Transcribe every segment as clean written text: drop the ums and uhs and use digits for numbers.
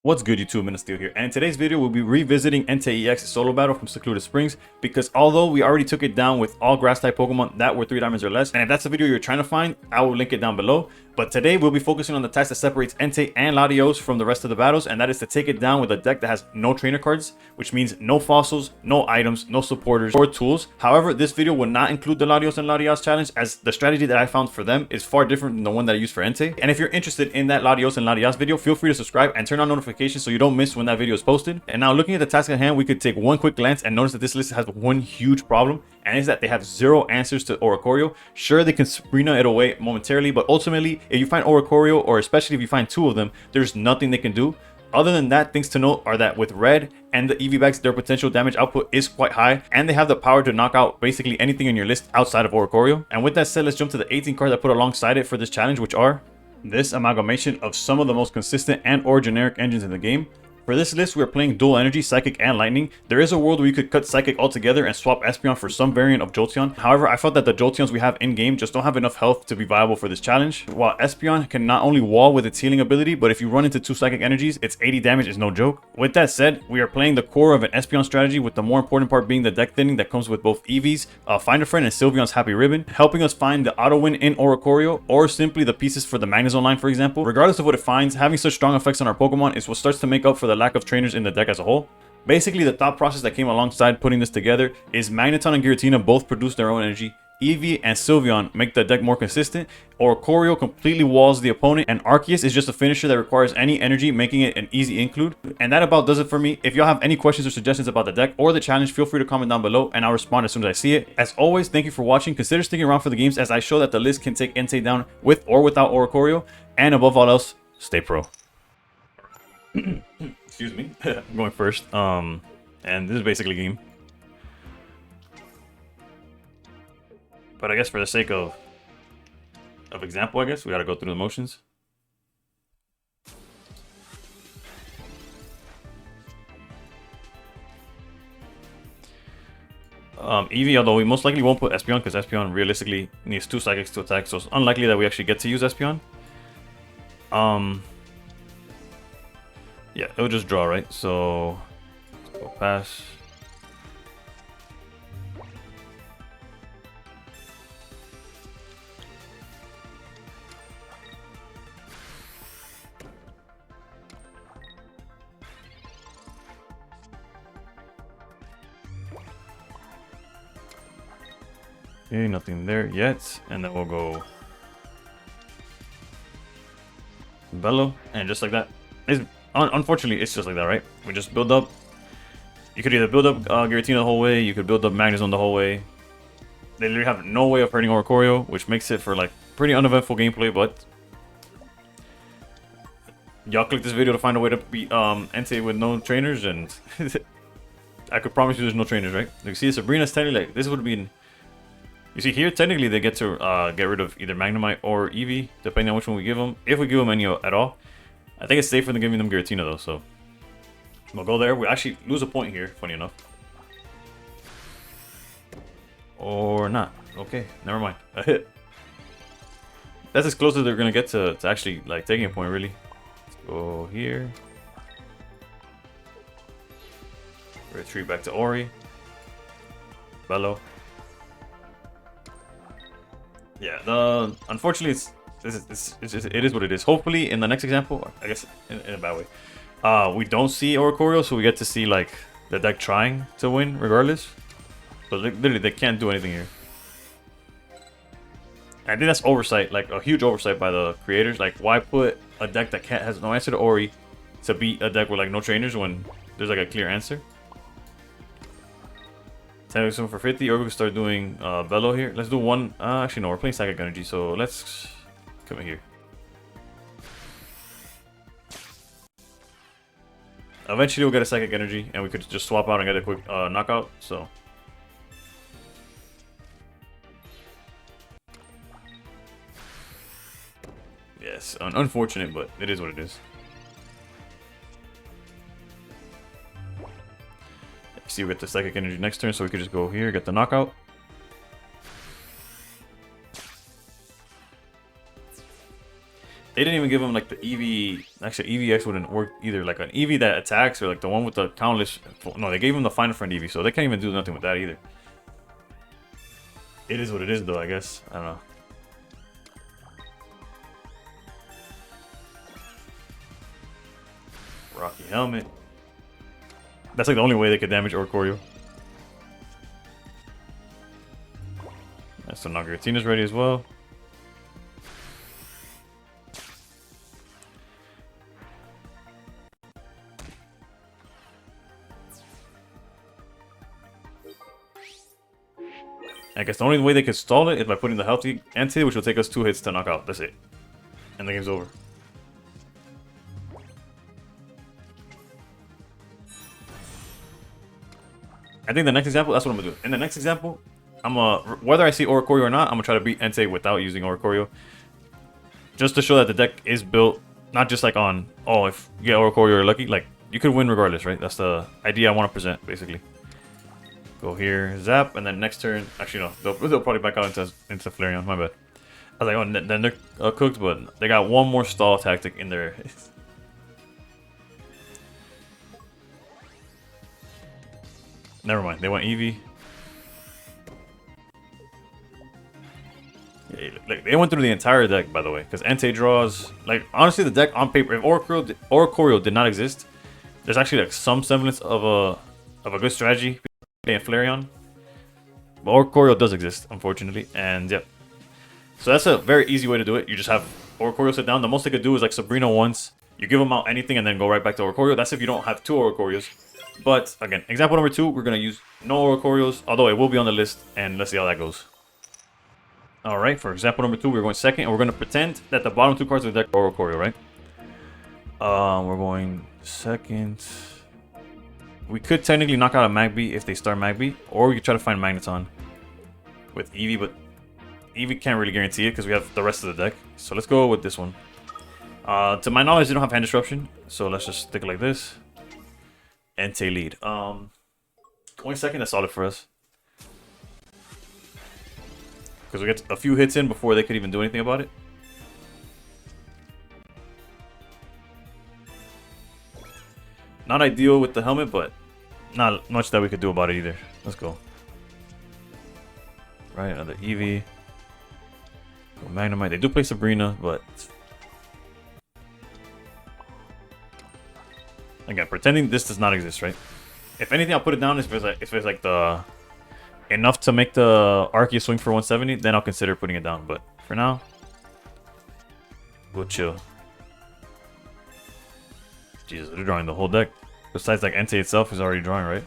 What's good, YouTube? Steel here, and in today's video we'll be revisiting Entei EX solo battle from Secluded Springs, because although we already took it down with all grass type Pokemon that were 3 diamonds or less, and if that's the video you're trying to find, I will link it down below. But today we'll be focusing on the task that separates Entei and Latios from the rest of the battles, and that is to take it down with a deck that has no trainer cards, which means no fossils, no items, no supporters, or tools. However, this video will not include the Latios and Latias challenge, as the strategy that I found for them is far different than the one that I used for Entei. And if you're interested in that Latios and Latias video, feel free to subscribe and turn on notifications so you don't miss when that video is posted. And now, looking at the task at hand, we could take one quick glance and notice that this list has one huge problem, and is that they have 0 answers to Oricorio. Sure, they can Sabrina it away momentarily, but ultimately, if you find Oricorio, or especially if you find 2 of them, there's nothing they can do. Other than that, things to note are that with red and the EV bags, their potential damage output is quite high, and they have the power to knock out basically anything in your list outside of Oricorio. And with that said, let's jump to the 18 cards I put alongside it for this challenge, which are this amalgamation of some of the most consistent and or generic engines in the game. For this list, we are playing dual energy, Psychic and Lightning. There is a world where you could cut Psychic altogether and swap Espeon for some variant of Jolteon. However, I felt that the Jolteons we have in-game just don't have enough health to be viable for this challenge. While Espeon can not only wall with its healing ability, but if you run into 2 Psychic energies, its 80 damage is no joke. With that said, we are playing the core of an Espeon strategy, with the more important part being the deck thinning that comes with both Eevee's, Find a Friend, and Sylveon's Happy Ribbon, helping us find the auto win in Oricorio, or simply the pieces for the Magnezone line, for example. Regardless of what it finds, having such strong effects on our Pokemon is what starts to make up for the lack of trainers in the deck as a whole. Basically, the thought process that came alongside putting this together is Magneton and Giratina both produce their own energy, Eevee and Sylveon make the deck more consistent, Oricorio completely walls the opponent, and Arceus is just a finisher that requires any energy, making it an easy include. And that about does it for me. If y'all have any questions or suggestions about the deck or the challenge, feel free to comment down below and I'll respond as soon as I see it. As always, thank you for watching. Consider sticking around for the games, as I show that the list can take Entei down with or without Oricorio, and above all else, stay pro. Excuse me. I'm going first. And this is basically a game. But I guess for the sake of example, I guess we gotta go through the motions. Eevee, although we most likely won't put Espeon, because Espeon realistically needs 2 Psychics to attack, so it's unlikely that we actually get to use Espeon. Yeah, it'll just draw, right? So let's go pass. Okay, nothing there yet, and then we'll go Bellow, and just like that. Unfortunately, it's just like that, right? We just build up. You could either build up Giratina the whole way, you could build up Magnezone the whole way. They literally have no way of hurting Oricorio, which makes it for like pretty uneventful gameplay, but y'all click this video to find a way to beat Entei with no trainers, and I could promise you there's no trainers, right? You see, Sabrina's technically like, this would be... You see here, technically they get to get rid of either Magnemite or Eevee, depending on which one we give them. If we give them any at all. I think it's safer than giving them Giratina though, so we'll go there. We actually lose a point here, funny enough. Or not. Okay, never mind. A hit. That's as close as they're gonna get to actually like taking a point, really. Let's go here. Retreat back to Ori. Bellow. Yeah, unfortunately it is what it is. Hopefully in the next example, I guess in a bad way, we don't see Oricorio, so we get to see like the deck trying to win regardless. But literally they can't do anything here. I think that's oversight, like a huge oversight by the creators. Like, why put a deck that has no answer to Ori to beat a deck with like no trainers when there's like a clear answer? 10 for 50, or we can start doing Bellow here. Let's do one. Actually, no, we're playing Psychic Energy, so let's come in here. Eventually, we'll get a Psychic Energy, and we could just swap out and get a quick knockout. So, yes, unfortunate, but it is what it is. See, we get the Psychic Energy next turn, so we could just go here, get the knockout. They didn't even give him like the EV. Actually, EVX wouldn't work either. Like an EV that attacks or like the one with the countless. No, they gave him the Final Friend EV, so they can't even do nothing with that either. It is what it is, though. I guess I don't know. Rocky helmet. That's like the only way they could damage Oricorio. So now Giratina's ready as well. I guess the only way they could stall it is by putting the healthy Entei, which will take us 2 hits to knock out. That's it. And the game's over. I think the next example, that's what I'm gonna do. In the next example, whether I see Oricorio or not, I'm gonna try to beat Entei without using Oricorio. Just to show that the deck is built, not just like on, oh, if you get Oricorio, you're lucky. Like, you could win regardless, right? That's the idea I want to present, basically. Go here, zap, and then next turn, actually no, they'll probably back out into Flareon, my bad. I was like, oh, then they're cooked, but they got one more stall tactic in there. Never mind, they went Eevee. Yeah, like, they went through the entire deck, by the way, because Entei draws. Like, honestly, the deck on paper, if Oricorio did not exist, there's actually like some semblance of a good strategy and Flareon. But Oricorio does exist, unfortunately, and yeah. So that's a very easy way to do it. You just have Oricorio sit down. The most they could do is like Sabrina once. You give them out anything and then go right back to Oricorio. That's if you don't have 2 Oricorios. But again, example number 2, we're gonna use no Oricorios, although it will be on the list, and let's see how that goes. Alright, for example number 2, we're going second, and we're gonna pretend that the bottom 2 cards of the deck are Oricorio, right? We're going second. We could technically knock out a Magby if they start Magby, or we could try to find Magneton with Eevee, but Eevee can't really guarantee it because we have the rest of the deck. So let's go with this one. To my knowledge, they don't have hand disruption, so let's just stick it like this. Entei lead. 20 seconds, that's solid for us. Because we get a few hits in before they could even do anything about it. Not ideal with the helmet, but not much that we could do about it either. Let's go. Right, another Eevee. Go Magnemite. They do play Sabrina, but again, pretending this does not exist, right? If anything, I'll put it down if it's like the enough to make the Arceus swing for 170, then I'll consider putting it down. But for now, we'll chill. Jesus, they're drawing the whole deck. Besides, like, Entei itself is already drawing, right?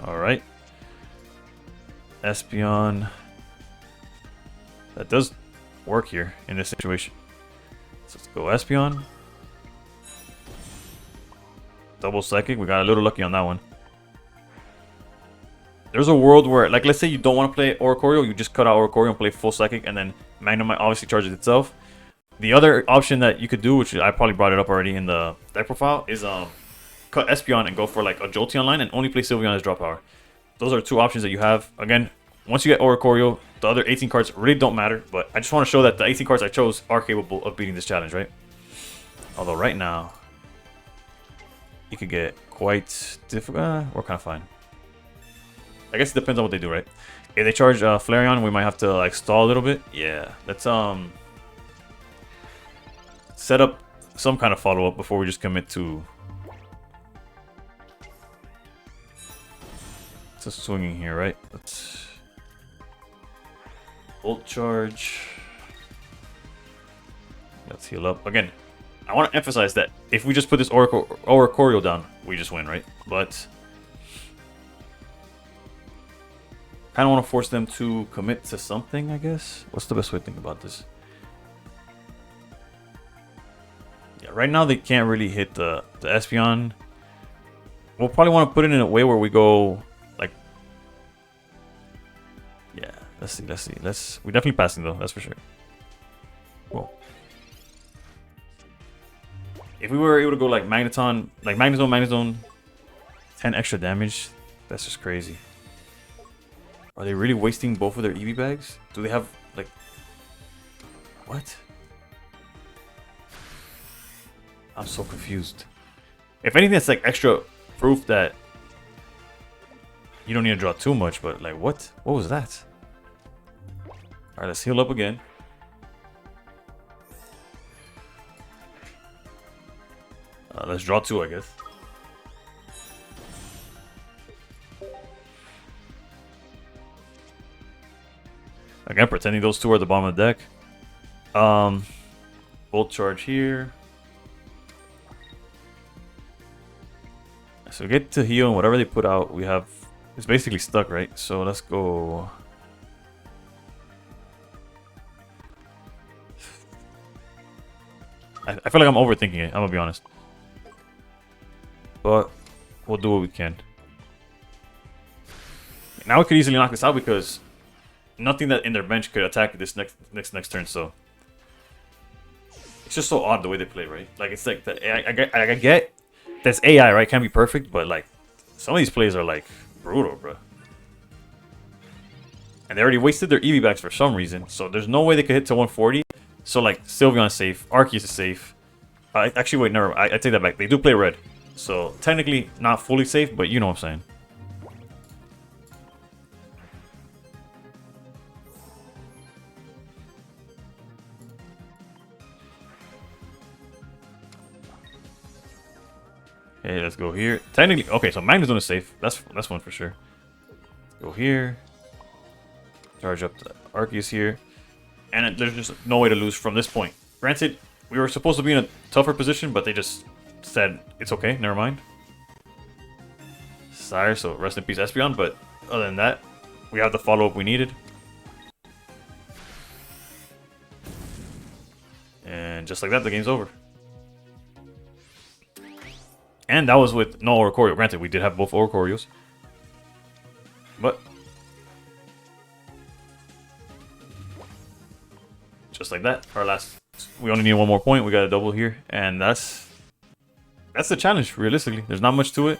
Alright. Espeon. That does work here in this situation. So let's go Espeon. Double Psychic. We got a little lucky on that one. There's a world where, like, let's say you don't want to play Oricorio, you just cut out Oricorio and play full Psychic, and then Magnemite obviously charges itself. The other option that you could do, which I probably brought it up already in the deck profile, is cut Espeon and go for like a Jolteon line and only play Sylveon as draw power. Those are 2 options that you have. Again, once you get Oricorio, the other 18 cards really don't matter, but I just want to show that the 18 cards I chose are capable of beating this challenge, right? Although right now, it could get quite difficult. We're kind of fine. I guess it depends on what they do, right? If they charge Flareon, we might have to like stall a little bit. Yeah, let's set up some kind of follow-up before we just commit to swinging here, right? Let's Volt Charge. Let's heal up. Again, I want to emphasize that if we just put this Oricorio down, we just win, right? But kind of want to force them to commit to something, I guess. What's the best way to think about this? Yeah, right now they can't really hit the Espeon. We'll probably want to put it in a way where we go like, yeah. Let's see. We're definitely passing though. That's for sure. Cool. If we were able to go like Magneton, Magnezone, 10 extra damage, that's just crazy. Are they really wasting both of their EV bags? Do they have like? What? I'm so confused. If anything, it's like extra proof that you don't need to draw too much, but like what? What was that? Alright, let's heal up again. Let's draw 2, I guess. Again, pretending those 2 are at the bottom of the deck. Bolt charge here. So get to heal and whatever they put out, we have... It's basically stuck, right? So let's go... I feel like I'm overthinking it, I'm gonna be honest. But we'll do what we can. Now we could easily knock this out because nothing that in their bench could attack this next turn, so... It's just so odd the way they play, right? Like, it's like... I get that's AI, right? Can't be perfect, but like... Some of these plays are like... brutal, bro. And they already wasted their EV backs for some reason, so there's no way they could hit to 140. So like, Sylveon's safe, Arceus is safe. Actually, wait, never. I take that back. They do play red, so technically not fully safe, but you know what I'm saying. Okay, let's go here. Technically, okay, so Magnezone is safe. That's one for sure. Let's go here. Charge up the Arceus here. And there's just no way to lose from this point. Granted, we were supposed to be in a tougher position, but they just said, it's okay, never mind. Sire, so rest in peace Espeon, but other than that, we have the follow-up we needed. And just like that, the game's over. And that was with no Oricorio. Granted, we did have both Oricorios. But just like that, our last... We only need 1 more point. We got a double here. And that's the challenge, realistically. There's not much to it.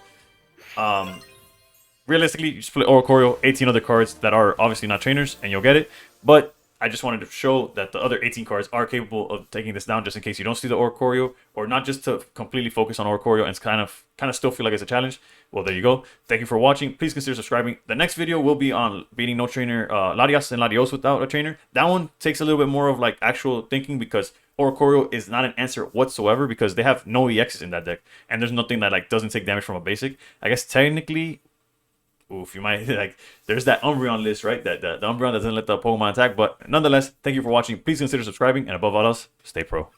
Realistically, you split Oricorio, 18 other cards that are obviously not trainers, and you'll get it. But I just wanted to show that the other 18 cards are capable of taking this down, just in case you don't see the Oricorio, or not just to completely focus on Oricorio and kind of still feel like it's a challenge. Well, there you go. Thank you for watching. Please consider subscribing. The next video will be on beating no trainer Latias and Latios without a trainer. That one takes a little bit more of like actual thinking, because Oricorio is not an answer whatsoever, because they have no EXs in that deck, and there's nothing that like doesn't take damage from a basic. I guess technically, oof, you might like, there's that Umbreon list, right? That the Umbreon doesn't let the Pokemon attack. But nonetheless, thank you for watching. Please consider subscribing, and above all else, stay pro.